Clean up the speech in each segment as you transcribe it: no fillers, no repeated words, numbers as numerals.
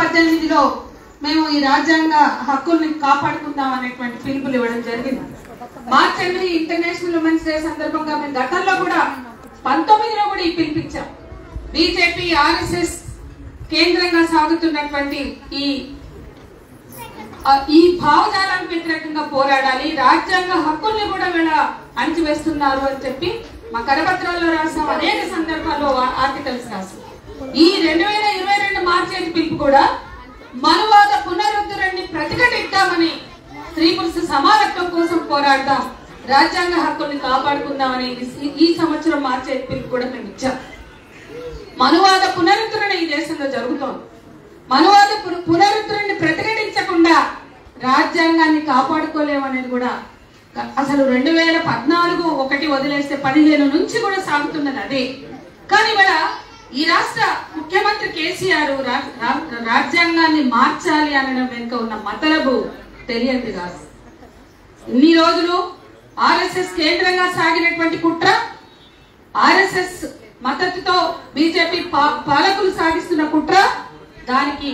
2018లో మేము ఈ రాజ్యాంగ హక్కుల్ని కాపాడుకుందాం అనేటువంటి పిలుపులు ఇవ్వడం జరిగింది. మార్చ్ 8 ఇంటర్నేషనల్ ఉమెన్స్ డే సందర్భంగా మేము గతంలో కూడా 19లో కూడా ఈ పిలిపించాం. బీజేపీ ఆర్ఎస్ఎస్ కేంద్రంగా సాగుతున్నటువంటి ఈ భావజాలానికి వ్యతిరేకంగా పోరాడాలి, రాజ్యాంగ హక్కుల్ని కూడా వీళ్ళ అణచివేస్తున్నారు అని చెప్పి మా కరపత్రాల్లో రాసాం. అనేక సందర్భాల్లో ఆర్టికల్స్ రాసాం. ఈ 2022 మార్చి 8 పిలుపు కూడా మనువాద పునరుద్ధరణని ప్రతిఘటిద్దామని, స్త్రీ పురుష సమానత్వం కోసం పోరాడదాం, రాజ్యాంగ హక్కుల్ని కాపాడుకుందామని ఈ సంవత్సరం మార్చి 8 పిలుపు కూడా మేము ఇచ్చాం. మనువాద పునరుద్ధరణ ఈ దేశంలో జరుగుతోంది. మనువాద పునరుద్ధరణని ప్రతిఘటించకుండా రాజ్యాంగాన్ని కాపాడుకోలేమనేది కూడా అసలు 2014 ఒకటి వదిలేస్తే 15 నుంచి కూడా సాగుతున్నది అదే. కానీ ఇవాళ ఈ రాష్ట్ర ముఖ్యమంత్రి కేసీఆర్ రాజ్యాంగాన్ని మార్చాలి అనడం వెనుక ఉన్న మతలబు తెలియంది కాదు. ఇన్ని రోజులు ఆర్ఎస్ఎస్ కేంద్రంగా సాగినటువంటి కుట్ర, ఆర్ఎస్ఎస్ మద్దతుతో బీజేపీ పాలకులు సాగిస్తున్న కుట్ర, దానికి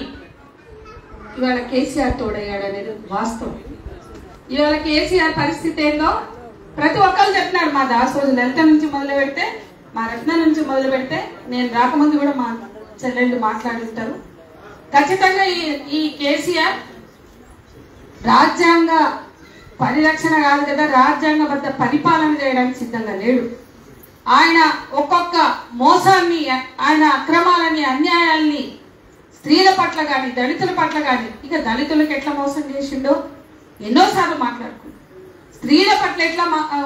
ఇవాళ కేసీఆర్ తోడయ్యాడు అనేది వాస్తవం. ఇవాళ కేసీఆర్ పరిస్థితి ఏందో ప్రతి ఒక్కరు చెప్తున్నారు. మా దాసోజు లలిత నుంచి మొదలు పెడితే, మా రత్న నుంచి మొదలు పెడితే, నేను రాకముందు కూడా మా చెల్లెళ్ళు మాట్లాడుంటారు. ఖచ్చితంగా ఈ కేసీఆర్ రాజ్యాంగ పరిరక్షణ కాదు కదా, రాజ్యాంగబద్ధ పరిపాలన చేయడానికి సిద్ధంగా లేడు. ఆయన ఒక్కొక్క మోసాన్ని, ఆయన అక్రమాలని, అన్యాయాల్ని స్త్రీల పట్ల కానీ, దళితుల పట్ల కానీ, ఇక దళితులకు ఎట్లా మోసం చేసిండో ఎన్నోసార్లు మాట్లాడుకున్నాం. స్త్రీల పట్ల ఎట్లా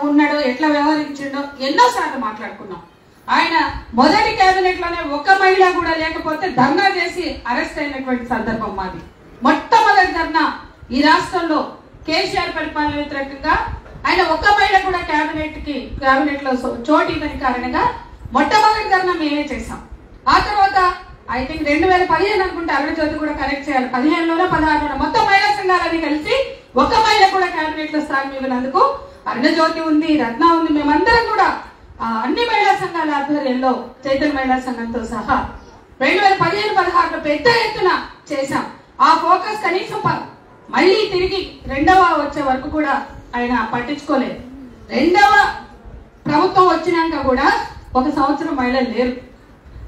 ఉన్నాడో, ఎట్లా వ్యవహరించిండో ఎన్నోసార్లు మాట్లాడుకున్నాం. ఆయన మొదటి కేబినెట్ లోనే ఒక్క మహిళ కూడా లేకపోతే ధర్నా చేసి అరెస్ట్ అయినటువంటి సందర్భం మాది. మొట్టమొదటి ధర్నా ఈ రాష్ట్రంలో కేసీఆర్ పరిపాలన వ్యతిరేకంగా ఆయన ఒక్క మహిళ కూడా కేబినెట్ లో చోటు ఇవ్వని కారణంగా మొట్టమొదటి ధర్నా మేమే చేశాం. ఆ తర్వాత ఐ థింక్ 2015 అనుకుంటే అరుణజ్యోతి కూడా కరెక్ట్ చేయాలి, 15లోనో 16లోనో మొత్తం మహిళా సంఘాలన్నీ కలిసి ఒక్క మహిళ కూడా కేబినెట్ లో స్థానం ఇవ్వనందుకు అరుణజ్యోతి ఉంది, రత్న ఉంది, మేమందరం కూడా అన్ని మహిళా సంఘాల ఆధ్వర్యంలో చైతన్య మహిళా సంఘంతో సహా 2015-16లో పెద్ద ఎత్తున చేశాం. ఆ ఫోకస్ కనీసం మళ్ళీ తిరిగి రెండవ వచ్చే వరకు కూడా ఆయన పట్టించుకోలేదు. రెండవ ప్రభుత్వం వచ్చినాక కూడా ఒక సంవత్సరం మహిళలు లేరు.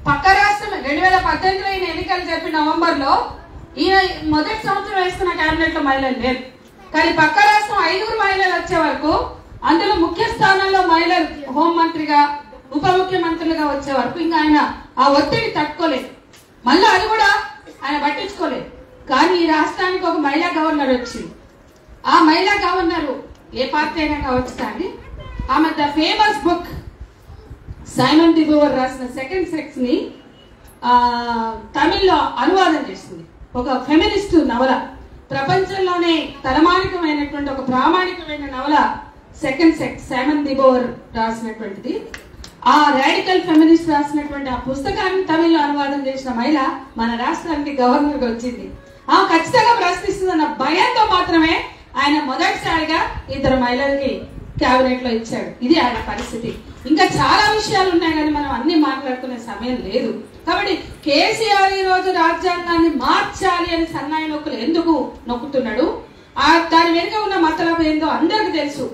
పక్క రాష్ట్రం 2018లో ఈయన ఎన్నికలు జరిపి నవంబర్లో ఈయన మొదటి సంవత్సరం వేసుకున్న కేబినెట్ లో మహిళలు లేరు. కానీ పక్క రాష్ట్రం 5 మహిళలు వచ్చే వరకు, అందులో ముఖ్య స్థానంలో మహిళలు హోంమంత్రిగా, ఉప ముఖ్యమంత్రులుగా వచ్చే వరకు ఇంకా ఆయన ఆ ఒత్తిడి తట్టుకోలేదు. మళ్ళీ అది కూడా ఆయన పట్టించుకోలేదు. కానీ ఈ రాష్ట్రానికి ఒక మహిళా గవర్నర్ వచ్చింది. ఆ మహిళా గవర్నర్ ఏ పార్టీ అయినా కావచ్చు, కానీ ఆమె the famous book Simone de Beauvoir రాసిన సెకండ్ సెక్స్ ని తమిళ్లో అనువాదం చేసింది. ఒక ఫెమినిస్ట్ నవల, ప్రపంచంలోనే తలమానికమైనటువంటి ఒక ప్రామాణికమైన నవల second sex, Simone de Beauvoir రాసినటువంటిది. ఆ రాడికల్ ఫెమినిస్ట్ రాసినటువంటి ఆ పుస్తకాన్ని తమిళ్లో అనువాదం చేసిన మహిళ మన రాష్ట్రానికి గవర్నర్ గా వచ్చింది. ఆమె ఖచ్చితంగా ప్రశ్నిస్తుందన్న భయంతో మాత్రమే ఆయన మొదటిసారిగా 2 మహిళలకి కేబినెట్ లో ఇచ్చాడు. ఇది ఆయన పరిస్థితి. ఇంకా చాలా విషయాలు ఉన్నాయి కానీ మనం అన్ని మాట్లాడుకునే సమయం లేదు. కాబట్టి కేసీఆర్ ఈ రోజు రాజ్యాంగాన్ని మార్చాలి అని సన్నాయి నొక్కులు ఎందుకు నొక్కుతున్నాడు, దాని వెనుక ఉన్న మతలబు ఏందో అందరికి తెలుసు.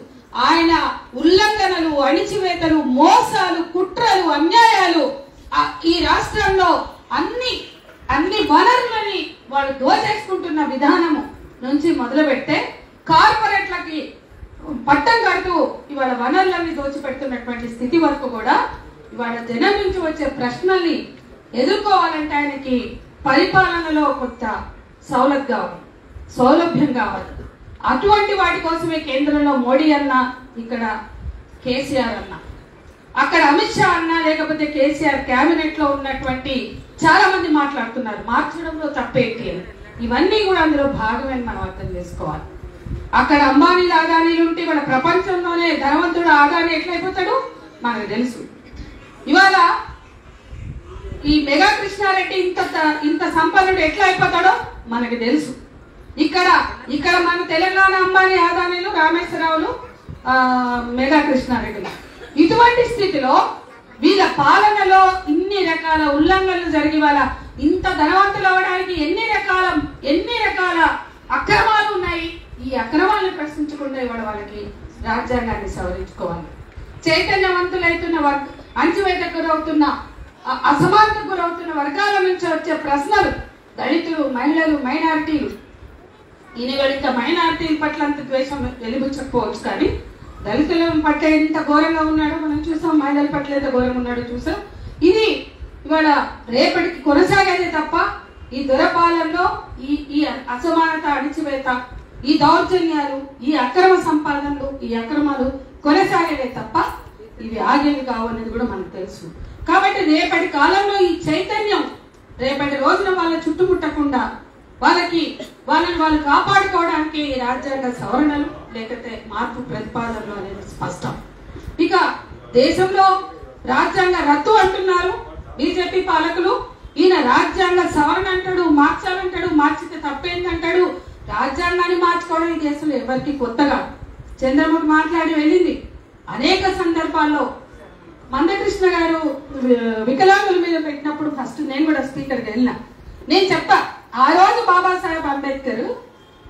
ఆయన ఉల్లంఘనలు, అణిచివేతలు, మోసాలు, కుట్రలు, అన్యాయాలు, ఈ రాష్ట్రంలో అన్ని వనరులని వాళ్ళు దోచేసుకుంటున్న విధానము నుంచి మొదలు పెడితే కార్పొరేట్లకి పట్టం కడుతూ ఇవాళ వనరులన్నీ దోచిపెడుతున్నటువంటి స్థితి వరకు కూడా ఇవాళ జనం నుంచి వచ్చే ప్రశ్నల్ని ఎదుర్కోవాలంటే ఆయనకి పరిపాలనలో కొత్త సౌలభ్యం కావాలి. అటువంటి వాటి కోసమే కేంద్రంలో మోడీ అన్న, ఇక్కడ కేసీఆర్ అన్న, అక్కడ అమిత్ షా అన్న, లేకపోతే కేసీఆర్ కేబినెట్ లో ఉన్నటువంటి చాలా మంది మాట్లాడుతున్నారు మార్చడంలో తప్పేంటి అని. ఇవన్నీ కూడా అందులో భాగమని మనం అర్థం చేసుకోవాలి. అక్కడ అంబానీలు, ఆదానీలు ఉంటే మన ప్రపంచంలోనే ధనవంతుడు ఆదాని ఎట్లయిపోతాడు మనకు తెలుసు. ఇవాళ ఈ మెగా కృష్ణారెడ్డి ఇంత సంపన్నుడు ఎట్లా అయిపోతాడో మనకు తెలుసు. ఇక్కడ మన తెలంగాణ అంబానీ, ఆదానీలు, రామేశ్వరరావులు, మెగా కృష్ణారెడ్డిలు. ఇటువంటి స్థితిలో వీళ్ళ పాలనలో ఇన్ని రకాల ఉల్లంఘనలు జరిగి వాళ్ళ ఇంత ధనవంతులు అవడానికి ఎన్ని రకాల ఎన్ని రకాల అక్రమాలు ఉన్నాయి. ఈ అక్రమాలను ప్రశ్నించకుండా ఇవాళ వాళ్ళకి రాజ్యాంగాన్ని సవరించుకోవాలి. చైతన్యవంతులైతున్న అణచివేతకు గురవుతున్న అసమానతకు గురవుతున్న వర్గాల నుంచి వచ్చే ప్రశ్నలు దళితులు, మహిళలు, మైనారిటీలు, ఈయనగడిత మైనారిటీల పట్ల అంత ద్వేషం వెలిబుచ్చకపోవచ్చు, కానీ దళితుల పట్ల ఎంత ఘోరంగా ఉన్నాడో మనం చూసాం, మహిళల పట్ల ఎంత ఘోరంగా ఉన్నాడో చూసాం. ఇది ఇవాళ రేపటికి కొనసాగేదే తప్ప ఈ దురపాలనలో ఈ అసమానత, అణిచివేత, ఈ దౌర్జన్యాలు, ఈ అక్రమ సంపాదనలు, ఈ అక్రమాలు కొనసాగేదే తప్ప ఇవి ఆగేవి కావు అనేది కూడా మనకు తెలుసు. కాబట్టి రేపటి కాలంలో ఈ చైతన్యం రేపటి రోజున వాళ్ళ చుట్టుముట్టకుండా వాళ్ళని వాళ్ళు కాపాడుకోవడానికి ఈ రాజ్యాంగ సవరణలు లేకపోతే మార్పు ప్రతిపాదనలు అనేది స్పష్టం. ఇక దేశంలో రాజ్యాంగ రద్దు అంటున్నారు బీజేపీ పాలకులు. ఈయన రాజ్యాంగ సవరణ అంటాడు, మార్చాలంటాడు, మార్చితే తప్పేందంటాడు. రాజ్యాంగాన్ని మార్చుకోవడం ఈ దేశంలో ఎవరికి కొత్తగా. చంద్రబాబు మాట్లాడి వెళ్ళింది అనేక సందర్భాల్లో. మందకృష్ణ గారు వికలాంగుల మీద పెట్టినప్పుడు ఫస్ట్ నేను కూడా స్పీకర్కి వెళ్ళినా. నేను చెప్పా, ఆ రోజు బాబాసాహెబ్ అంబేద్కర్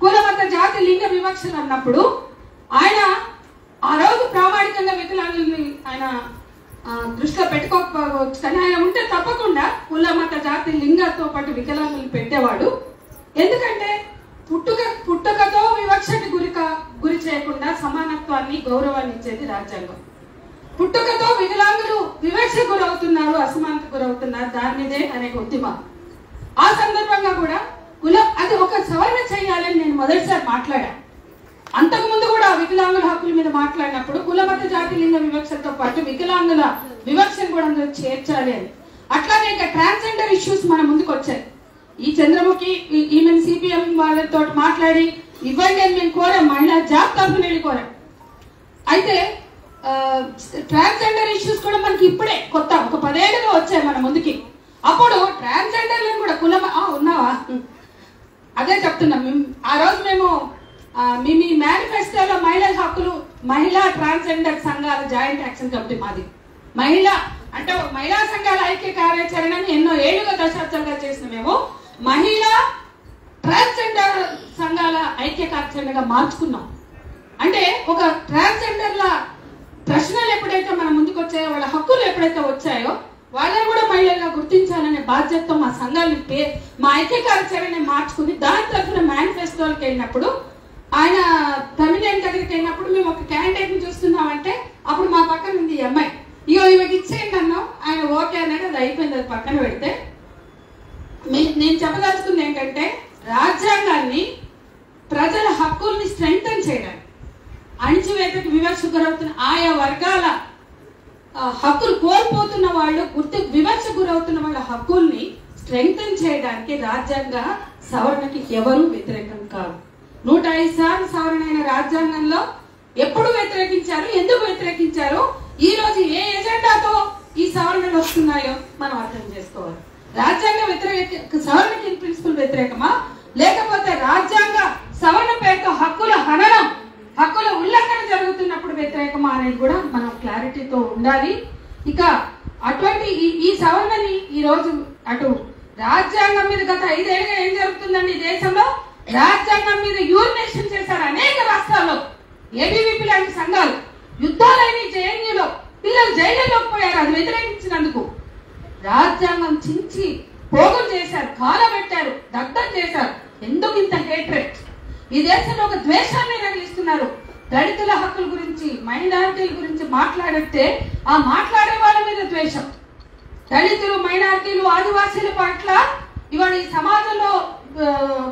కులమత జాతి లింగ వివక్షలు అన్నప్పుడు ఆయన ఆ రోజు ప్రామాణికంగా వికలాంగుల్ని ఆయన దృష్టిలో పెట్టుకోకపోవచ్చు, కానీ ఆయన ఉంటే తప్పకుండా కులమత జాతి లింగతో పాటు వికలాంగులు పెట్టేవాడు. ఎందుకంటే పుట్టుకతో వివక్షకి గురి చేయకుండా సమానత్వాన్ని, గౌరవాన్ని ఇచ్చేది రాజ్యాంగం. పుట్టుకతో వికలాంగులు వివక్ష గురవుతున్నారు, అసమానత గురవుతున్నారు, దాని మీదే అనేక ఉద్యమం. ఆ సందర్భంగా కూడా అది ఒక సవరణ చేయాలని నేను మొదటిసారి మాట్లాడా. అంతకుముందు కూడా వికలాంగుల హక్కుల మీద మాట్లాడినప్పుడు కులమత జాతి లింగ వివక్షతో పాటు వికలాంగుల వివక్షను కూడా అందులో చేర్చాలి అని. అట్లానే ఇంకా ట్రాన్స్జెండర్ ఇష్యూస్ మన ముందుకు వచ్చాయి. ఈ చంద్రముఖి ఈమెన్ సిపిఎం వాళ్ళతో మాట్లాడి ఇవ్వండి అని మేము కోరాం, మహిళా జాబ్ తరఫున వెళ్ళి కోరాం. అయితే ట్రాన్స్జెండర్ ఇష్యూస్ కూడా మనకి ఇప్పుడే కొత్త ఒక 10 ఏళ్ళుగా వచ్చాయి మన ముందుకి. అప్పుడు ట్రాన్స్జెండర్లను కూడా ఉన్నావా అదే చెప్తున్నాం. ఆ రోజు మేము మీ మేనిఫెస్టోలో మహిళల హక్కులు, మహిళా ట్రాన్స్జెండర్ సంఘాల జాయింట్ యాక్షన్ కమిటీ మాది. అంటే మహిళా సంఘాల ఐక్య కార్యాచరణని ఎన్నో ఏళ్లుగా దశాబ్దాలుగా చేసిన మేము మహిళా ట్రాన్స్జెండర్ సంఘాల ఐక్య కార్యాచరణగా మార్చుకున్నాం. అంటే ఒక ట్రాన్స్జెండర్ల ప్రశ్నలు ఎప్పుడైతే మన ముందుకు వచ్చాయో, వాళ్ళ హక్కులు ఎప్పుడైతే వచ్చాయో వాళ్ళని కూడా మహిళలుగా గుర్తించాలనే బాధ్యతతో మా సంఘాలని మా ఐక్య కార్యాచరణని మార్చుకుని దాని తరఫున మేనిఫెస్టోకి వెళ్ళినప్పుడు ఆయన తమిళనాడు దగ్గరికి వెళ్ళినప్పుడు మేము ఒక క్యాండిడేట్ ని చూస్తున్నామంటే అప్పుడు మా పక్కన ఉంది ఈ అమ్మాయి, ఇవకి ఇచ్చేయండి అన్నాం. ఆయన ఓకే అన్నాడు, అది అయిపోయింది. అది పక్కన పెడితే నేను చెప్పదలుచుకుంది ఏంటంటే రాజ్యాంగాన్ని ప్రజల హక్కుల్ని స్ట్రెంగ్తన్ చేయడానికి, అణిచివేతకు వివక్ష గురవుతున్న ఆయా వర్గాల హక్కులు కోల్పోతున్న వాళ్ళు, వివక్ష గురవుతున్న వాళ్ళ హక్కుల్ని స్ట్రెంగ్తన్ చేయడానికి రాజ్యాంగ సవరణకి ఎవరు వ్యతిరేకం కాదు. 105 సార్లు సవరణ అయిన రాజ్యాంగంలో ఎప్పుడు వ్యతిరేకించారు, ఎందుకు వ్యతిరేకించారు, ఈ రోజు ఏ ఎజెండాతో ఈ సవరణలు వస్తున్నాయో మనం అర్థం చేసుకోవాలి. రాజ్యాంగ సవరణకి ప్రిన్సిపల్ వ్యతిరేకమా, లేకపోతే రాజ్యాంగ సవరణ పేరుతో హక్కుల హననం, హక్కుల ఉల్లంఘన జరుగుతున్నప్పుడు వ్యతిరేకమా అనేది కూడా మనం క్లారిటీతో ఉండాలి. ఇక అటువంటి ఈ సవరణని ఈ రోజు అటు రాజ్యాంగం మీద గత 5 ఏళ్ళుగా ఏం జరుగుతుందండి దేశంలో, రాజ్యాంగం మీద యూరినేషన్ చేశారు అనేక రాష్ట్రాల్లో. ఏబీవీపీ లాంటి సంఘాలు యుద్ధాలైన జేఎన్యూలో పిల్లలు జైలులోకి పోయారు అది వ్యతిరేకించినందుకు. రాజ్యాంగం చించి పోగులు చేశారు, కాలబెట్టారు, దగ్ధం చేశారు. ఎందుకు ఇంత హేట్రెడ్? ఈ దేశంలో ఒక ద్వేషాన్ని రగిలిస్తున్నారు. దళితుల హక్కుల గురించి, మైనారిటీల గురించి మాట్లాడితే ఆ మాట్లాడే వాళ్ళ మీద ద్వేషం. దళితులు, మైనారిటీలు, ఆదివాసీల పట్ల ఇవాళ ఈ సమాజంలో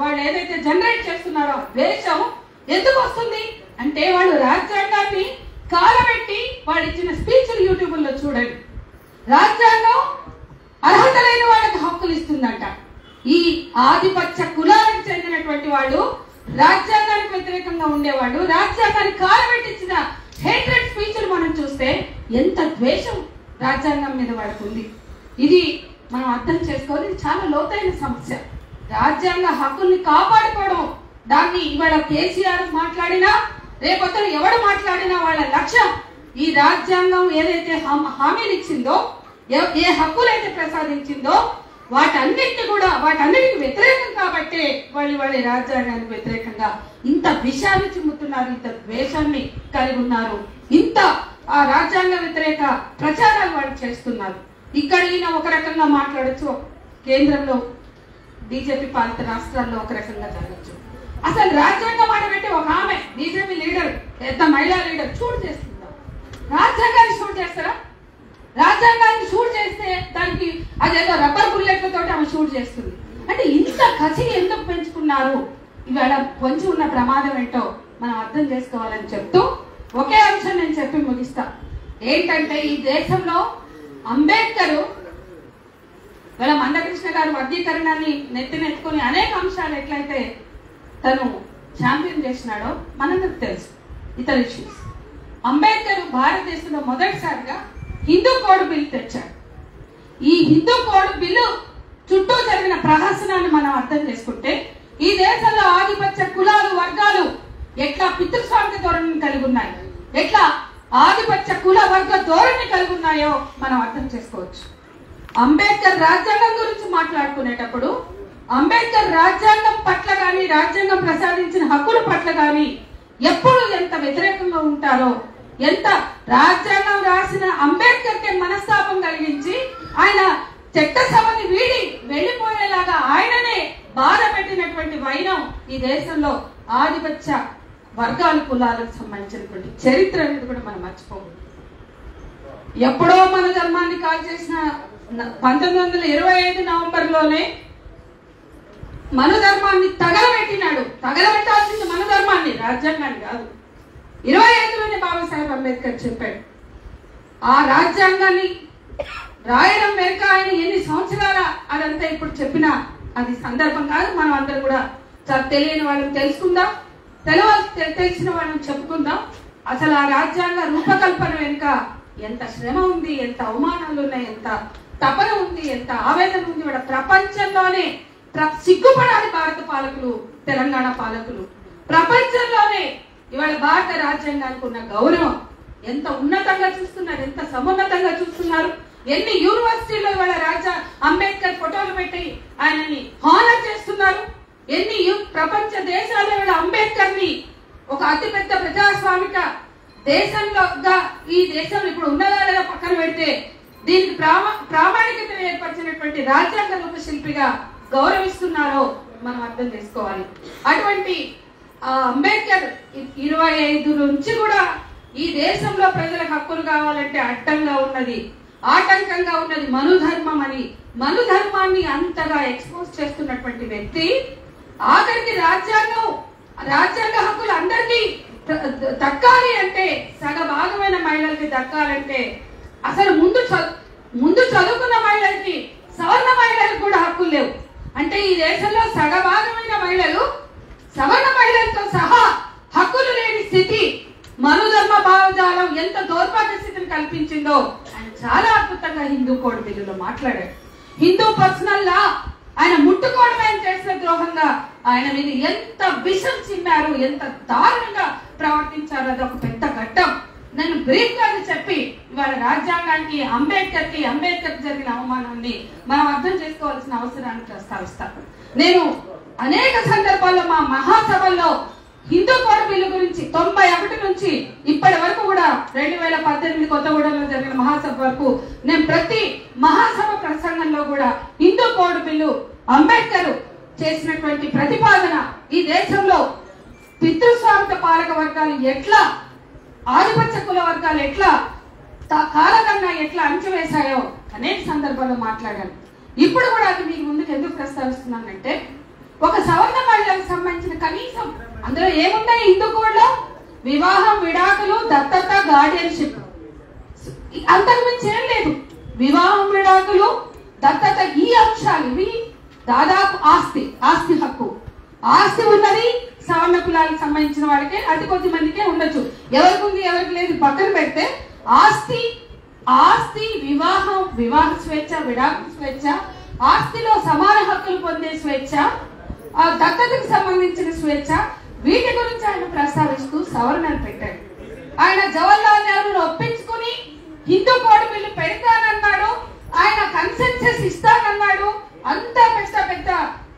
వాళ్ళు ఏదైతే జనరేట్ చేస్తున్నారో ద్వేషం ఎందుకు వస్తుంది అంటే వాళ్ళు రాజ్యాంగాన్ని కాలబెట్టి వాళ్ళు ఇచ్చిన స్పీచ్లు యూట్యూబ్లో చూడండి. రాజ్యాంగం అర్హత లేని వాళ్ళకి హక్కులు ఇస్తుందంట. ఈ ఆధిపత్య కులాలకు చెందినటువంటి వాళ్ళు, రాజ్యాంగానికి వ్యతిరేకంగా ఉండేవాళ్ళు, రాజ్యాంగాన్ని కాలబెట్టించిన హేట్రెడ్ స్పీచ్లు మనం చూస్తే ఎంత ద్వేషం రాజ్యాంగం మీద వాళ్ళకు ఉంది. ఇది మనం అర్థం చేసుకోవాలి. ఇది చాలా లోతైన సమస్య. రాజ్యాంగ హక్కుల్ని కాపాడుకోవడం, దాన్ని ఇవాళ కేసీఆర్ మాట్లాడినా రేపొద్దున ఎవడు మాట్లాడినా వాళ్ళ లక్ష్యం ఈ రాజ్యాంగం ఏదైతే హామీలు ఇచ్చిందో, ఏ హక్కులైతే ప్రసాదించిందో వాటన్నిటికి వ్యతిరేకం కాబట్టే వాళ్ళ రాజ్యాంగానికి వ్యతిరేకంగా ఇంత విషయాన్ని చిమ్ముతున్నారు, ఇంత ద్వేషాన్ని కలిగి ఉన్నారు, ఇంత ఆ రాజ్యాంగ వ్యతిరేక ప్రచారాలు వాళ్ళు చేస్తున్నారు. ఇక్కడ ఈయన ఒక రకంగా మాట్లాడచ్చు, కేంద్రంలో బీజేపీ పాలిత రాష్ట్రాల్లో ఒక రకంగా జరగచ్చు. అసలు రాజ్యాంగం ఆడబెట్టి ఒక ఆమె బీజేపీ లీడర్, పెద్ద మహిళా లీడర్ షూట్ చేస్తుందా? రాజ్యాంగాన్ని షూట్ చేస్తారా? రాజ్యాంగాన్ని షూట్ చేస్తే దానికి అదేదో రబ్బర్ బుల్లెట్లతో ఆమె షూట్ చేస్తుంది అంటే ఇంత కసి ఎందుకు పెంచుకున్నారు? ఇవాళ పొంచి ఉన్న ప్రమాదం ఏంటో మనం అర్థం చేసుకోవాలని చెప్తూ ఒకే అంశం నేను చెప్పి ముగిస్తా. ఏంటంటే ఈ దేశంలో అంబేద్కర్ ఇవాళ మందకృష్ణ గారు వర్గీకరణాన్ని నెత్తినెత్తుకుని అనేక అంశాలు ఎట్లయితే తను ఛాంపియన్ చేసినాడో మనందరికి తెలుసు. ఇతర ఇష్యూస్ అంబేద్కర్ భారతదేశంలో మొదటిసారిగా హిందూ కోడ్ బిల్ తెచ్చాడు. ఈ హిందూ కోడ్ బిల్లు చుట్టూ జరిగిన ప్రహసనాన్ని మనం అర్థం చేసుకుంటే ఈ దేశంలో ఆధిపత్య కులాలు వర్గాలు ఎట్లా పితృస్వామిక ధోరణిని కలిగి ఉన్నాయి, ఎట్లా ఆధిపత్య కుల వర్గ ధోరణి కలిగి ఉన్నాయో మనం అర్థం చేసుకోవచ్చు. అంబేద్కర్ రాజ్యాంగం గురించి మాట్లాడుకునేటప్పుడు అంబేద్కర్ రాజ్యాంగం పట్ల గాని రాజ్యాంగం ప్రసాదించిన హక్కుల పట్ల గాని ఎప్పుడు ఎంత వ్యతిరేకంగా ఉంటారో, ఎంత రాజ్యాంగం రాసిన అంబేద్కర్ కి మనస్తాపం కలిగించి ఆయన చట్టసభని వీడి వెళ్లిపోయేలాగా ఆయననే బాధ పెట్టినటువంటి వైనం ఈ దేశంలో ఆధిపత్య వర్గాల కులాలకు సంబంధించినటువంటి చరిత్ర అనేది కూడా మనం మర్చిపోకూడదు. ఎప్పుడో మన ధర్మాన్ని కాల్ చేసిన 1925 నవంబర్లోనే మన ధర్మాన్ని తగలబెట్టినాడు. తగలబెట్టాల్సింది మన ధర్మాన్ని, రాజ్యాంగాన్ని కాదు. 25లోనే బాబాసాహెబ్ అంబేద్కర్ చెప్పాడు. ఆ రాజ్యాంగాన్ని రాయడం వెనుక ఆయన ఎన్ని సంవత్సరాల అదంతా ఇప్పుడు చెప్పినా అది సందర్భం కాదు. మనం అందరం కూడా తెలియని వాళ్ళని తెలుసుకుందాం, తెలిసిన వాళ్ళని చెప్పుకుందాం. అసలు ఆ రాజ్యాంగ రూపకల్పన వెనుక ఎంత శ్రమ ఉంది, ఎంత అవమానాలు ఉన్నాయి, ఎంత తపన ఉంది, ఎంత ఆవేదన ఉంది. ఇవాళ ప్రపంచంలోనే సిగ్గుపడాలి భారత పాలకులు, తెలంగాణ పాలకులు. ప్రపంచంలోనే ఇవాళ భారత రాజ్యాంగానికి ఉన్న గౌరవం ఎంత ఉన్నతంగా చూస్తున్నారు, ఎంత సమున్నతంగా చూస్తున్నారు. ఎన్ని యూనివర్సిటీలో ఇవాళ అంబేద్కర్ ఫోటోలు పెట్టి ఆయనని హానర్ చేస్తున్నారు. ఎన్ని ప్రపంచ దేశాల్లో ఇవాళ అంబేద్కర్ ని ఒక అతిపెద్ద ప్రజాస్వామిక దేశంలో ఈ దేశంలో ఇప్పుడు ఉన్నదా లేదా పక్కన పెడితే దీనికి ప్రామాణికత ఏర్పరిచినటువంటి రాజ్యాంగ రూపశిల్పిగా గౌరవిస్తున్నారో మనం అర్థం చేసుకోవాలి. అటువంటి అంబేద్కర్ 25 నుంచి కూడా ఈ దేశంలో ప్రజలకు హక్కులు కావాలంటే అడ్డంగా ఉన్నది, ఆటంకంగా ఉన్నది మనుధర్మం అని, మనుధర్మాన్ని అంతగా ఎక్స్పోజ్ చేస్తున్నటువంటి వ్యక్తి ఆఖరికి రాజ్యాంగ హక్కులు అందరికీ దక్కాలి అంటే, సగభాగమైన మహిళలకి దక్కాలంటే అసలు ముందు చదువుకున్న మహిళలకి, సవర్ణ మహిళలకు కూడా హక్కులు లేవు. అంటే ఈ దేశంలో సగభాగమైన మహిళలు సవర్ణ మహిళలతో సహా హక్కులు లేని స్థితి, మనుధర్మ భావజాలం ఎంత దౌర్భాగ్య స్థితిని కల్పించిందో ఆయన చాలా అద్భుతంగా హిందూ కోడ్ బిల్లులో మాట్లాడాడు. హిందూ పర్సనల్ లా ఆయన ముట్టుకోవడం ఆయన చేసిన ద్రోహంగా ఆయన మీద ఎంత విషం చిన్నారు, ఎంత దారుణంగా ప్రవర్తించారు. అది ఒక పెద్ద ఘట్టం. నేను బ్రీఫ్ గా చెప్పి ఇవాళ రాజ్యాంగానికి అంబేద్కర్ జరిగిన అవమానాన్ని మనం అర్థం చేసుకోవాల్సిన అవసరాన్ని ప్రస్తావిస్తాను. నేను అనేక సందర్భాల్లో మా మహాసభల్లో హిందూ కోడ్ బిల్లు గురించి 91 నుంచి ఇప్పటి వరకు కూడా 2018 కొత్తగూడెంలో జరిగిన మహాసభ వరకు నేను ప్రతి మహాసభ ప్రసంగంలో కూడా హిందూ కోడ్ బిల్లు అంబేద్కర్ చేసినటువంటి ప్రతిపాదన ఈ దేశంలో పితృస్వామిక పాలక వర్గాలు ఎట్లా, ఆధిపత్య కుల వర్గాలు ఎట్లా కాలకన్నా ఎట్లా అణచివేశాయో అనేక సందర్భాల్లో మాట్లాడాను. ఇప్పుడు కూడా అది మీకు ముందుకు ఎందుకు ప్రస్తావిస్తున్నానంటే ఒక సవర్ణ మహిళలకు సంబంధించిన కనీసం అందులో ఏమున్నాయి హిందూ కోడ్లో? వివాహం, విడాకులు, దత్తత, గార్డియన్షిప్, అంతకుమించి ఏం లేదు. వివాహం, విడాకులు, దత్తత, ఈ అంశాలు ఇవి దాదాపు ఆస్తి హక్కు. ఆస్తి ఉన్నది సవర్ణ కులాలకు సంబంధించిన వాళ్ళకే, అతి కొద్ది మందికే ఉండొచ్చు. ఎవరికి ఉంది ఎవరికి లేదు పక్కన పెడితే ఆస్తి వివాహ స్వేచ్ఛ, విడాకుల స్వేచ్ఛ, ఆస్తిలో సమాన హక్కులు పొందే స్వేచ్ఛ, దత్తతకు సంబంధించిన స్వేచ్ఛ, వీటి గురించి ఆయన ప్రస్తావిస్తూ సవరణలు పెట్టాడు. ఆయన జవహర్లాల్ నెహ్రూను ఒప్పించుకుని హిందూ కోడ్ బిల్లు పెడతానన్నాడు, ఆయన కన్సెన్సస్ ఇస్తానన్నాడు. అంత పెద్ద పెద్ద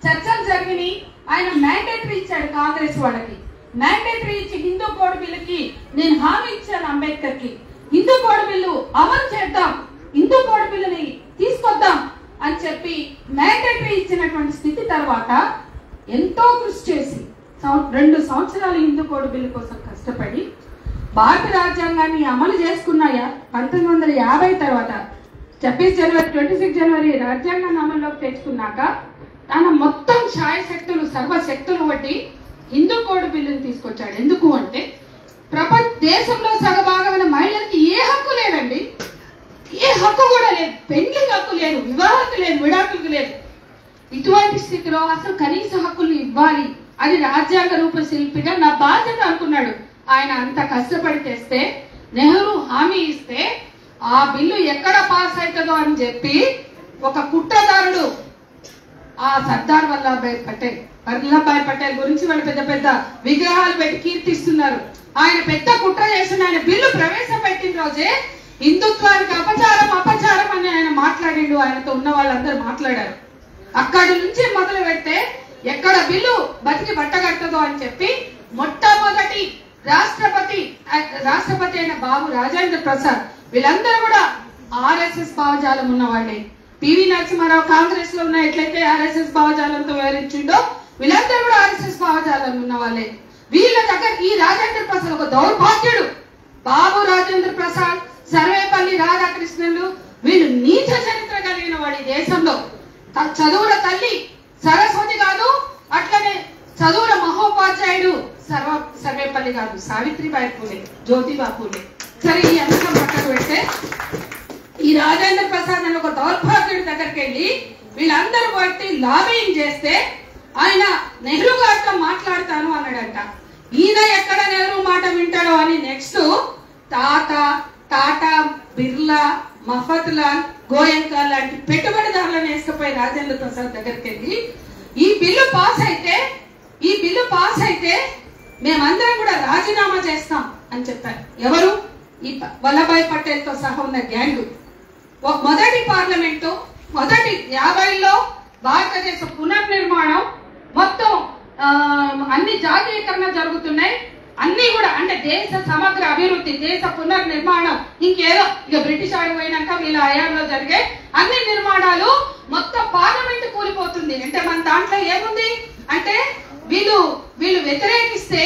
చర్చలు జరిగినాయి. ఆయన మ్యాండేటరీ ఇచ్చాడు కాంగ్రెస్ వాళ్ళకి. మ్యాండేటరీ ఇచ్చి హిందూ కోడ్ బిల్లుకి నేను హామీ ఇచ్చాను అంబేద్కర్ కి, హిందూ కోడ్ బిల్లు అమలు చేద్దాం, హిందూ కోడ్ బిల్లుని తీసుకొద్దాం అని చెప్పి మ్యాండేటరీ ఇచ్చినటువంటి స్థితి తర్వాత ఎంతో కృషి చేసి 2 సంవత్సరాలు హిందూ కోడ్ బిల్లు కోసం కష్టపడి భారత రాజ్యాంగాన్ని అమలు చేసుకున్నాయా 1950 తర్వాత 26 జనవరి రాజ్యాంగాన్ని అమల్లోకి తెచ్చుకున్నాక తన మొత్తం శాయశక్తులు సర్వశక్తులు బట్టి హిందూ కోడ్ బిల్లుని తీసుకొచ్చాడు. ఎందుకు అంటే దేశంలో సగభాగమైన మహిళలకి ఏ హక్కు లేదండి, ఏ హక్కు కూడా లేదు, పెళ్లి హక్కు లేదు, వివాహకు లేదు, విడాకులకు లేదు. ఇటువంటి స్థితిలో అసలు కనీస హక్కుల్ని ఇవ్వాలి, అది రాజ్యాంగ రూపశిల్పిగా నా బాధ్యత అనుకున్నాడు. ఆయన అంత కష్టపడి తెస్తే నెహ్రూ హామీ ఇస్తే ఆ బిల్లు ఎక్కడ పాస్ అవుతుందో అని చెప్పి ఒక కుట్రదారుడు ఆ సర్దార్ వల్లభాయ్ పటేల్ గురించి వాళ్ళు పెద్ద పెద్ద విగ్రహాలు పెట్టి కీర్తిస్తున్నారు. ఆయన పెద్ద కుట్ర చేసిన ఆయన బిల్లు ప్రవేశపెట్టిన రోజే హిందుత్వానికి అపచారం అని ఆయన మాట్లాడిండు. ఆయనతో ఉన్న వాళ్ళందరూ మాట్లాడారు. అక్కడి నుంచి మొదలు పెడితే ఎక్కడ బిల్లు బతికి బట్టగట్టదో అని చెప్పి మొట్టమొదటి రాష్ట్రపతి అయిన బాబు రాజేంద్ర ప్రసాద్ వీళ్ళందరూ కూడా ఆర్ఎస్ఎస్ భావజాలం ఉన్న వాళ్ళే. పివి నరసింహారావు కాంగ్రెస్ లో ఉన్న ఎట్లయితే ఆర్ఎస్ఎస్ భావజాలంతో వివరించిండో వీళ్ళందరూ కూడా ఆర్ఎస్ఎస్ భావజాలం ఉన్న వాళ్ళే. వీళ్ళ దగ్గర ఈ రాజేంద్ర ప్రసాద్ ఒక దౌర్భాగ్యుడు. బాబు రాజేంద్ర ప్రసాద్, సర్వేపల్లి రాధాకృష్ణులు వీళ్ళు నీచ చరిత్ర కలిగిన వాడు. ఈ దేశంలో చదువుల తల్లి సరస్వతి కాదు, అట్లనే చదువుల మహోపాధ్యాయుడు సర్వేపల్లి కాదు, సావిత్రిబాయి పూలే, జ్యోతిబా పూలే. సరే, ఈ అంశం పక్కన పెడితే ఈ రాజేంద్ర ప్రసాద్ అని ఒక దౌర్భాగ్యుడి దగ్గరికి వెళ్ళి వీళ్ళందరూ బట్టి లాబింగ్ చేస్తే ఆయన నెహ్రూ గారితో మాట్లాడతాను అన్నాడంట. ఈయన ఎక్కడ నెహ్రూ మాట వింటాడో అని నెక్స్ట్ టాటా, బిర్లా, మఫత్లాల్, గోయంకా లాంటి పెట్టుబడిదారులను వేసుకుపోయి రాజేంద్ర ప్రసాద్ దగ్గరికి వెళ్ళి ఈ బిల్లు పాస్ అయితే మేమందరం కూడా రాజీనామా చేస్తాం అని చెప్పారు. ఎవరు? ఈ వల్లభాయ్ పటేల్ తో సహా ఉన్న గ్యాంగ్. మొదటి పార్లమెంటు మొదటి 50లో భారతదేశ పునర్నిర్మాణం మొత్తం అన్ని జాతీయకరణ జరుగుతున్నాయి. అన్ని కూడా అంటే దేశ సమగ్ర అభివృద్ధి, దేశ పునర్నిర్మాణం, ఇంకేదో ఇక బ్రిటిష్ ఆడిపోయినాక వీళ్ళ హయాంలో జరిగే అన్ని నిర్మాణాలు మొత్తం పార్లమెంట్ కూలిపోతుంది. అంటే మన దాంట్లో ఏముంది అంటే వీళ్ళు వ్యతిరేకిస్తే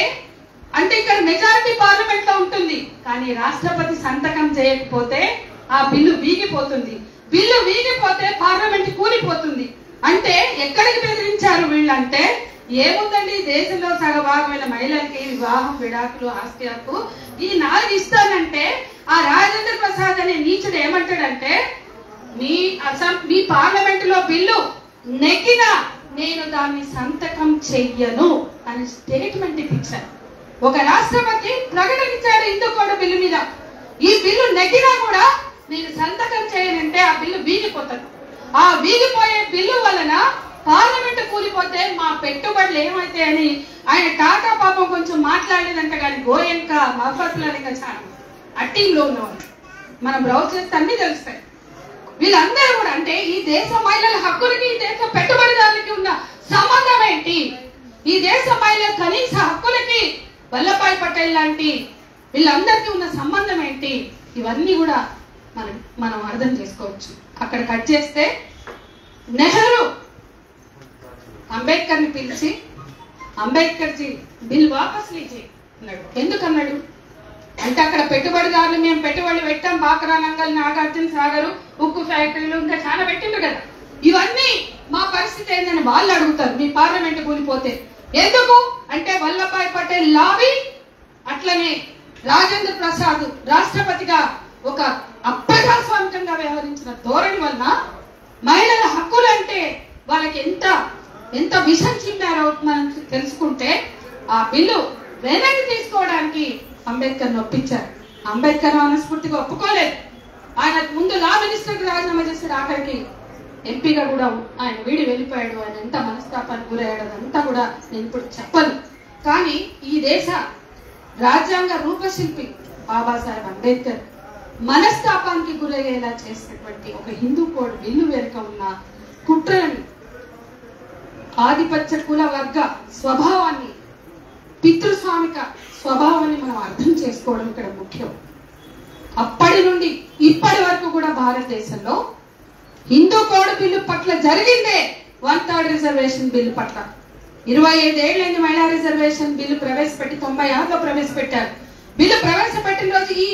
అంటే ఇక్కడ మెజారిటీ పార్లమెంట్ లో ఉంటుంది, కానీ రాష్ట్రపతి సంతకం చేయకపోతే ఆ బిల్లు వీగిపోతుంది. బిల్లు వీగిపోతే పార్లమెంట్ కూలిపోతుంది. అంటే ఎక్కడికి బెదిరించారు వీళ్ళంటే ఏముందండి, దేశంలో సగభాగమైన మహిళలకి వివాహం, విడాకులు, ఆస్తి హక్కు ఈ 4 ఇస్తానంటే ఆ రాజేంద్ర ప్రసాద్ అనే నీచుడు ఏమంటాడంటే మీ పార్లమెంట్ లో బిల్లు నెగ్గినా నేను దాన్ని సంతకం చెయ్యను అని స్టేట్మెంట్ ఇచ్చారు. ఒక రాష్ట్రపతి ప్రకటించాడు హిందూ కోడ్ బిల్లు మీద, ఈ బిల్లు నెగ్గినా కూడా నేను సంతకం చేయనంటే ఆ బిల్లు వీగిపోతాను. ఆ వీగిపోయే బిల్లు వలన పార్లమెంట్ కూలిపోతే మా పెట్టుబడులు ఏమైతే అని ఆయన టాటా పాపం కొంచెం మాట్లాడేదంట. కానీ గోయంకా, మఫత్లాల్ ఇంకా చాలా ఆ టీంలో ఉన్నవాళ్ళు మనం బ్రౌజ్ చేస్తే అన్ని తెలుస్తాయి. వీళ్ళందరూ కూడా అంటే ఈ దేశ మహిళల హక్కులకి ఈ దేశ పెట్టుబడిదారులకి ఉన్న సంబంధం ఏంటి, ఈ దేశ మహిళల కనీస హక్కులకి వల్లభాయ్ పటేల్ లాంటి వీళ్ళందరికీ ఉన్న సంబంధం ఏంటి, ఇవన్నీ కూడా మనం అర్థం చేసుకోవచ్చు. అక్కడ కట్ చేస్తే నెహ్రూ అంబేద్కర్ ని పిలిచి అంబేద్కర్ జీ బిల్ వాపస్ లీజీ అన్నాడు. ఎందుకన్నాడు అంటే అక్కడ పెట్టుబడిదారులు మేము పెట్టుబడులు పెట్టాం, బాక్రా నంగల్, నాగార్జున సాగర్, ఉక్కు ఫ్యాక్టరీలు ఇంకా చాలా పెట్టిండ్రు కదా, ఇవన్నీ మా పరిస్థితి ఏందని వాళ్ళు అడుగుతారు. మీ పార్లమెంట్ కూలిపోతే ఎందుకు అంటే వల్లభాయ్ పటేల్ లాబీ, అట్లనే రాజేంద్ర ప్రసాద్ రాష్ట్రపతిగా ఒక అప్రజాస్వామికంగా వ్యవహరించిన ధోరణి వలన మహిళల హక్కులు అంటే వాళ్ళకి ఎంత విషం చిమ్మారో మనం తెలుసుకుంటే ఆ బిల్లు వెనక్కి తీసుకోవడానికి అంబేద్కర్ ఒప్పించారు. అంబేద్కర్ మనస్ఫూర్తిగా ఒప్పుకోలేదు. ఆయన ముందు లా మినిస్టర్ రాజీనామా చేసి ఆఖరికి ఎంపీగా కూడా ఆయన వీడి వెళ్ళిపోయాడు. ఆయన ఎంత మనస్తాపానికి గురయ్యాడు అదంతా కూడా నేను ఇప్పుడు చెప్పను. కానీ ఈ దేశ రాజ్యాంగ రూపశిల్పి బాబాసాహెబ్ అంబేద్కర్ మనస్తాపానికి గురయ్యేలా చేసినటువంటి ఒక హిందూ కోడ్ బిల్లు వెనుక ఉన్న కుట్రని, ఆధిపత్య కుల వర్గ స్వభావాన్ని, పితృస్వామిక స్వభావాన్ని మనం అర్థం చేసుకోవడం ఇక్కడ ముఖ్యం. అప్పటి నుండి ఇప్పటి వరకు కూడా భారతదేశంలో హిందూ కోడ్ బిల్లు పట్ల జరిగిందే 1/3 రిజర్వేషన్ బిల్లు పట్ల. 25 ఏళ్ళైంది మహిళా రిజర్వేషన్ బిల్లు ప్రవేశపెట్టి 96లో ప్రవేశపెట్టారు. బిల్లు ప్రవేశపెట్టిన రోజు ఈ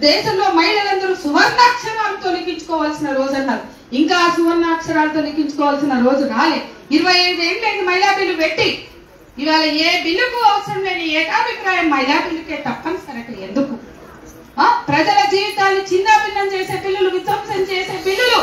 దేశంలో మహిళలందరూ సువర్ణాక్షరాలతో లిఖించుకోవాల్సిన రోజు అన్నారు. ఇంకా ఆ సువర్ణాక్షరాలతో లిఖించుకోవాల్సిన రోజు రాలే. 25 ఏళ్ళైంది మహిళా బిల్లు పెట్టి. ఇవాళ ఏ బిల్లుకు అవసరం లేని ఏకాభిప్రాయం మహిళా బిల్లుకే తప్పనిసరి. ఎందుకు? ప్రజల జీవితాన్ని చిన్నాభిన్నం చేసే బిల్లులు, విధ్వంసం చేసే బిల్లులు,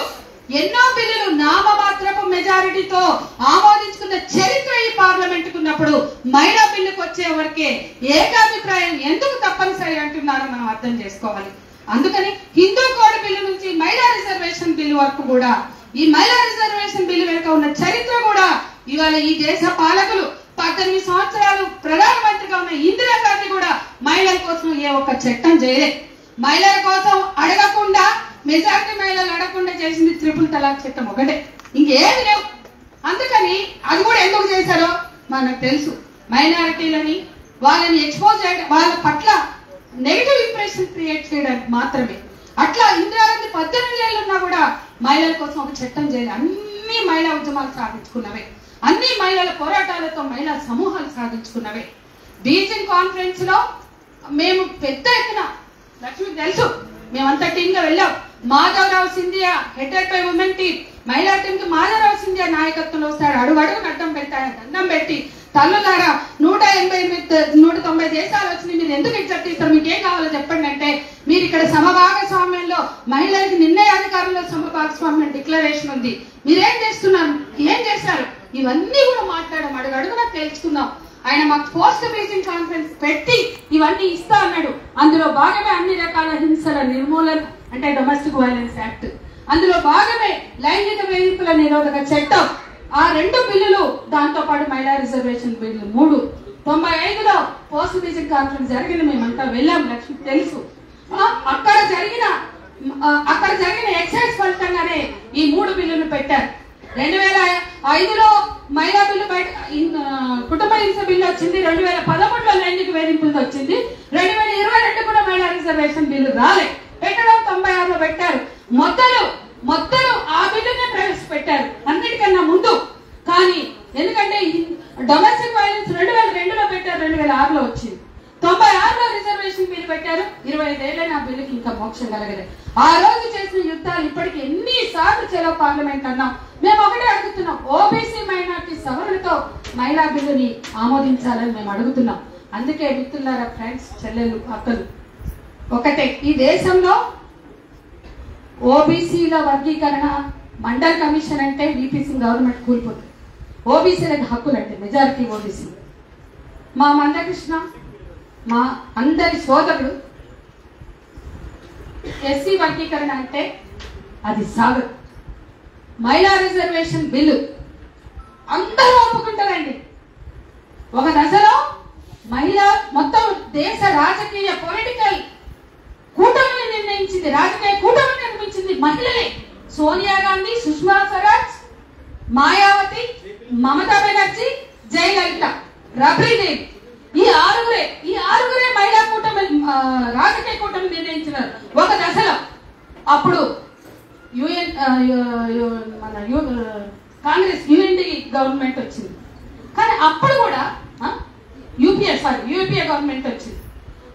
ఎన్నో బిల్లులు నామమాత్రపు మెజారిటీతో ఆమోదించుకున్న చరిత్ర ఈ పార్లమెంట్ కున్నప్పుడు మహిళా బిల్లుకు వచ్చే వరకే ఏకాభిప్రాయం ఎందుకు తప్పనిసరి అంటున్నారో మనం అర్థం చేసుకోవాలి. అందుకని హిందూ కోడ్ బిల్లు నుంచి మహిళా రిజర్వేషన్ బిల్లు వరకు కూడా, ఈ మహిళా రిజర్వేషన్ బిల్లు వెనుక ఉన్న చరిత్ర కూడా ఇవాళ ఈ దేశ పాలకులు 18 సంవత్సరాలు ప్రధానమంత్రిగా ఉన్న ఇందిరాగాంధీ కూడా మహిళల కోసం ఏ ఒక్క చట్టం చేయలేదు. మహిళల కోసం అడగకుండా, మెజారిటీ మహిళలు అడగకుండా చేసింది ట్రిపుల్ తలాక్ చట్టం ఒకటే, ఇంకేమి లేవు. అందుకని అది కూడా ఎందుకు చేశారో మనకు తెలుసు. మైనారిటీలని, వాళ్ళని ఎక్స్పోజ్ చేయడం, వాళ్ళ పట్ల నెగిటివ్ ఇంప్రెషన్ క్రియేట్ చేయడానికి మాత్రమే. అట్లా ఇందిరాగాంధీ 18 ఏళ్ళు ఉన్నా కూడా మహిళల కోసం ఒక చట్టం చేయలేదు. అన్ని మహిళా ఉద్యమాలు సాధించుకున్నవే, అన్ని మహిళల పోరాటాలతో మహిళా సమూహాలు సాధించుకున్నవే. బీజింగ్ కాన్ఫరెన్స్ లో మేము పెద్ద ఎత్తున, లక్ష్మికి తెలుసు, మేమంతా టీమ్ గా వెళ్ళాం. Madhavarao Scindia headed by women team, మహిళా టీమ్ కి మాధవరావు సింధియా నాయకత్వంలో వస్తాడు. అడుగడుగు దండం పెట్టి తల్లులారా 190 దేశాలు వచ్చినాయి, మీరు ఎందుకు ఎగ్జాక్ట్ ఇస్తారు, మీకు ఏం కావాలో చెప్పండి అంటే, మీరు ఇక్కడ సమభాగస్వామ్యంలో మహిళలకు నిర్ణయాధికారంలో సమభాగస్వామ్యం డిక్లరేషన్ ఉంది, మీరేం చేస్తున్నారు, ఏం చేశారు, ఇవన్నీ కూడా మాట్లాడడం, అడుగడుగునా తేల్చుకుందాం. ఆయన మాకు పోస్ట్ బీజింగ్ కాన్ఫరెన్స్ పెట్టి ఇవన్నీ ఇస్తా అన్నాడు. అందులో భాగమే అన్ని రకాల హింసల నిర్మూలన, అంటే డొమెస్టిక్ వైలెన్స్ యాక్ట్, అందులో భాగమే లైంగిక వేధింపుల నిరోధక చట్టం, ఆ 2 బిల్లులు, దాంతో పాటు మహిళా రిజర్వేషన్ బిల్లు 3. 95లో పోస్ట్ బీజింగ్ కాన్ఫరెన్స్ జరిగింది, మేమంతా వెళ్ళాం, లక్ష్మికి తెలుసు. అక్కడ జరిగిన ఎక్సైజ్ ఫలితంగానే ఈ 3 బిల్లులు పెట్టారు. 2005లో మహిళా బిల్లు బయట, కుటుంబ హింస బిల్లు వచ్చింది. 2013లో లైంగిక వేధింపులతో వచ్చింది. 2022 కూడా మహిళా రిజర్వేషన్ బిల్లు రాలే, పెట్టడం 96లో పెట్టారు. మొత్తలు ఆ బిల్లునే ప్రవేశపెట్టారు అన్నిటికన్నా ముందు. కానీ ఎందుకంటే డొమెస్టిక్ వైలెన్స్ 2002లో పెట్టారు, 2006లో వచ్చింది. 96లో రిజర్వేషన్ బిల్లు పెట్టారు. 25 ఏళ్ళైనా ఆ బిల్లుకి ఇంకా మోక్షం కలగలేదు. ఆ రోజు చేసిన యుద్ధాలు ఇప్పటికి ఎన్నిసార్లు చెలో పార్లమెంట్ అన్నాం. మేము ఒకటే అడుగుతున్నాం, ఓబీసీ మైనార్టీ సవరణతో మహిళా బిల్లుని ఆమోదించాలని మేము అడుగుతున్నాం. అందుకే మిత్రులారా, ఫ్రెండ్స్, చెల్లెలు, అక్కలు, ఒకటే, ఈ దేశంలో ఓబీసీల వర్గీకరణ మండల్ కమిషన్ అంటే వీపీసీ గవర్నమెంట్ కూలిపోతుంది. ఓబీసీలకు హక్కులు అంటే మెజారిటీ ఓబీసీ. మా మందకృష్ణ, మా అందరి సోదరుడు, ఎస్సీ వర్గీకరణ అంటే అది సాగదు. మహిళా రిజర్వేషన్ బిల్లు అందరూ ఒప్పుకుంటారండి. ఒక దశలో మహిళా మొత్తం దేశ రాజకీయ పొలిటికల్ కూటమిని నిర్ణయించింది, రాజకీయ కూటమిని నిర్మించింది మహిళలే. సోనియా గాంధీ, సుష్మా స్వరాజ్, మాయావతి, మమతా బెనర్జీ, జయలలిత, రబ్రీదేవి, ఈ ఆరుగురే మహిళా కూటమి, రాజకీయ కూటమి నిర్ణయించినారు ఒక దశలో. అప్పుడు కాంగ్రెస్ యూఎన్డీ గవర్నమెంట్ వచ్చింది. కానీ అప్పుడు కూడా యూపీఏ గవర్నమెంట్ వచ్చింది.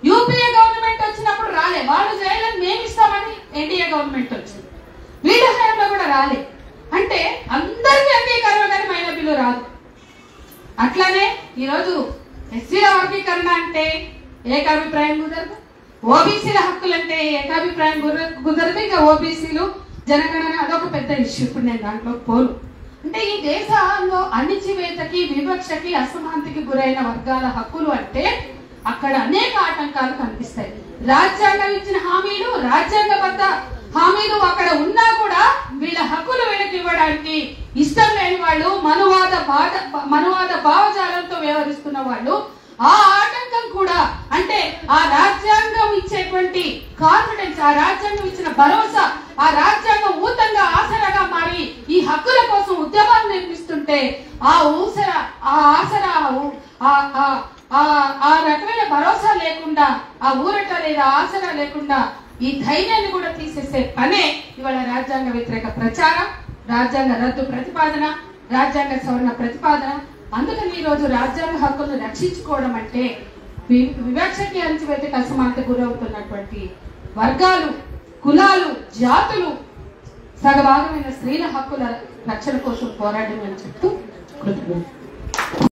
యూపీఏ గవర్నమెంట్ వచ్చినప్పుడు రాలే, వాళ్ళు చేయాలని మేము ఇస్తామని ఎన్డీఏ గవర్నమెంట్ వచ్చింది. వీళ్ళ హయాంలో కూడా రాలే. అంటే అందరికీ అంగీకారం, కానీ మహిళా బిల్లు రాదు. అట్లానే ఈరోజు ఎస్సీల వర్గీకరణ అంటే ఏకాభిప్రాయం కుదరదు, ఓబీసీల హక్కులు అంటే ఏకాభిప్రాయం కుదరదు. ఇంకా ఓబీసీలు, జనగణన అదొక పెద్ద ఇష్యూ. ఇప్పుడు నేను దాంట్లో పోను. అంటే ఈ దేశంలో అణిచివేతకి, వివక్షకి, అసమానతకి గురైన వర్గాల హక్కులు అంటే అక్కడ అనేక ఆటంకాలు కనిపిస్తాయి. రాజ్యాంగం ఇచ్చిన హామీలు, రాజ్యాంగబద్ధ హామీలు అక్కడ ఉన్నా కూడా వీళ్ళ హక్కులు వీళ్ళకి ఇవ్వడానికి ఇష్టం లేని వాళ్ళు, మనువాద భావజాలంతో వ్యవహరిస్తున్న వాళ్ళు, ఆ ఆటంకం కూడా, అంటే ఆ రాజ్యాంగం ఇచ్చేటువంటి కాన్ఫిడెన్స్, ఆ రాజ్యాంగం ఇచ్చిన భరోసా, ఆ రాజ్యాంగం ఊతంగా ఆసరాగా మారి ఈ హక్కుల ఆ ఊసర ఆ ఆసరా ఆ రకమైన భరోసా లేకుండా, ఆ ఊరట లేదా ఆసరా లేకుండా ఈ ధైర్యాన్ని కూడా తీసేసే పనే ఇవాళ రాజ్యాంగ వ్యతిరేక ప్రచారం, రాజ్యాంగ రద్దు ప్రతిపాదన, రాజ్యాంగ సవరణ ప్రతిపాదన. అందుకని ఈ రోజు రాజ్యాంగ హక్కులను రక్షించుకోవడం అంటే వివక్షకి అణచివేతకి అసమానత గురవుతున్నటువంటి వర్గాలు, కులాలు, జాతులు, సగభాగమైన స్త్రీల హక్కుల రక్షణ కోసం పోరాడమని చెప్తూ కృతజ్ఞతలు.